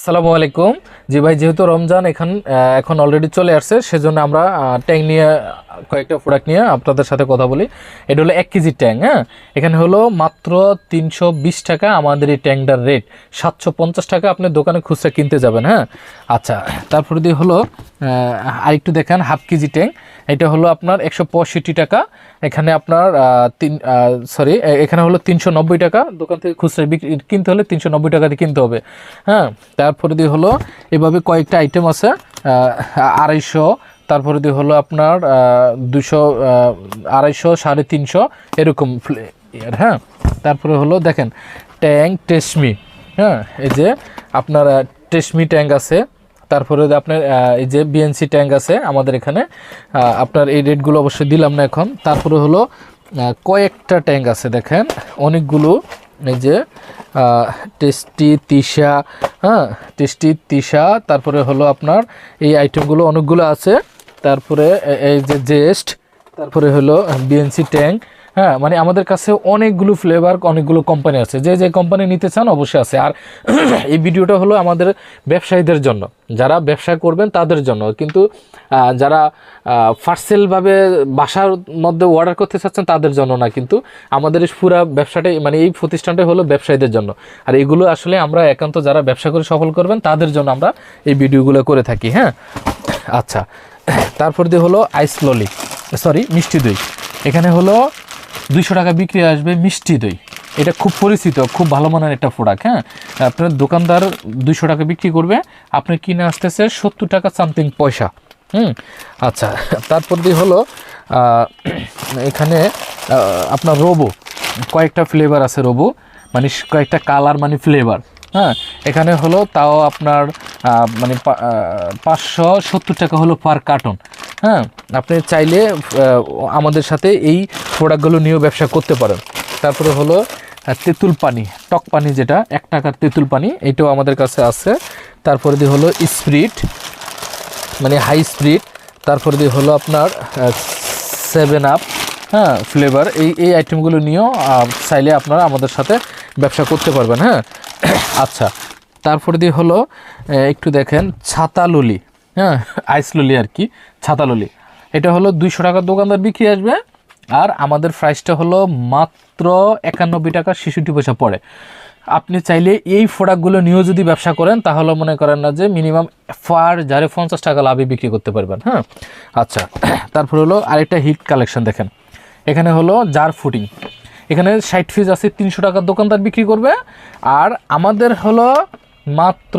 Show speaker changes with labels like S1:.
S1: আসসালামু আলাইকুম। জি ভাই, যেহেতু রমজান এখন অলরেডি চলে আসছে, সেজন্য আমরা ট্যাঙ্ক নিয়ে কয়েকটা প্রোডাক্ট নিয়ে আপনাদের সাথে কথা বলি। এটা হলো 1 কেজি ট্যাঙ্ক। হ্যাঁ, এখানে হলো মাত্র 320 টাকা আমাদের এই ট্যাঙ্কটার রেট। 750 টাকা আপনি দোকানে খুচরা কিনতে যাবেন। হ্যাঁ, আচ্ছা, তারপরে দিয়ে হলো আরেকটু দেখেন হাফ কেজি ট্যাঙ্ক। এটা হলো আপনার 165 টাকা। এখানে আপনার এখানে হলো 390 টাকা। দোকান থেকে খুচরা কিনতে হলে 390 টাকা দিয়ে কিনতে হবে। হ্যাঁ, তারপরে দিয়ে হলো এভাবে কয়েকটা আইটেম আছে, 250, তারপরে দিয়ে হলো আপনার 200, 250, 350 এরকম। হ্যাঁ, তারপরে হলো দেখেন ট্যাঙ্ক টেসমি। হ্যাঁ, এই যে আপনার টেসমি ট্যাঙ্ক আছে। তারপরে আপনার এই যে বিএনসি ট্যাঙ্ক আছে আমাদের এখানে। আপনার এই রেটগুলো অবশ্যই দিলাম না এখন। তারপরে হলো কয়েকটা ট্যাঙ্ক আছে, দেখেন অনেকগুলো। এই যে টেস্টি তিশা, হ্যাঁ টেস্টি তিশা, তারপরে হলো আপনার এই আইটেমগুলো অনেকগুলো আছে। তারপরে এই যে জেস্ট, তারপরে হলো বিএনসি ট্যাঙ্ক। হ্যাঁ, মানে আমাদের কাছে অনেকগুলো ফ্লেভার, অনেকগুলো কোম্পানি আছে। যে যে কোম্পানি নিতে চান অবশ্যই আছে। আর এই ভিডিওটা হলো আমাদের ব্যবসায়ীদের জন্য, যারা ব্যবসা করবেন তাদের জন্য। কিন্তু যারা পার্সেলভাবে বাসার মধ্যে অর্ডার করতে চাচ্ছেন তাদের জন্য না। কিন্তু আমাদের পুরো ব্যবসাটাই, মানে এই প্রতিষ্ঠানটাই হলো ব্যবসায়ীদের জন্য। আর এগুলো আসলে আমরা একান্ত যারা ব্যবসা করে সফল করবেন তাদের জন্য আমরা এই ভিডিওগুলো করে থাকি। হ্যাঁ, আচ্ছা, তারপর দিয়ে হলো মিষ্টি দই। এখানে হলো 200 টাকা বিক্রি আসবে মিষ্টি দই। এটা খুব পরিচিত, খুব ভালো মানের একটা প্রোডাক্ট। হ্যাঁ, আপনার দোকানদার 200 টাকা বিক্রি করবে, আপনি কিনে আসতেছে 70 টাকা সামথিং পয়সা। আচ্ছা, তারপর দিয়ে হলো এখানে আপনার রোবো, কয়েকটা ফ্লেভার আছে রোবো, মানে কয়েকটা কালার মানে ফ্লেভার। হ্যাঁ, এখানে হলো তাও আপনার মানে 570 টাকা হলো পার কার্টন। হ্যাঁ, আপনি চাইলে আমাদের সাথে এই প্রোডাক্টগুলো নিয়েও ব্যবসা করতে পারেন। তারপরে হলো তেঁতুল পানি, টক পানি, যেটা 1 টাকার তেঁতুল পানি, এটাও আমাদের কাছে আছে। তারপরে দিয়ে হলো স্প্রিট, মানে হাই স্প্রিট। তারপরে দিয়ে হলো আপনার 7 আপ, হ্যাঁ ফ্লেভার। এই আইটেমগুলো নিয়েও চাইলে আপনারা আমাদের সাথে ব্যবসা করতে পারবেন। হ্যাঁ, আচ্ছা, তারপরে দিয়ে হলো একটু দেখেন ছাতা ললি। হ্যাঁ, আইস ললি আর কি, ছাতা ললি। এটা হলো 200 টাকার দোকানদার বিক্রি আসবে, আর আমাদের প্রাইসটা হলো মাত্র 91 টাকা 66 পয়সা পড়ে। আপনি চাইলে এই প্রোডাক্টগুলো নিয়েও যদি ব্যবসা করেন তাহলে মনে করেন না যে মিনিমাম যারে 50 টাকা লাভে বিক্রি করতে পারবেন। হ্যাঁ, আচ্ছা, তারপর হলো আরেকটা হিট কালেকশন দেখেন। এখানে হলো জার ফুডিং। এখানে 60 পিস আছে, 300 টাকার দোকানদার বিক্রি করবে, আর আমাদের হলো মাত্র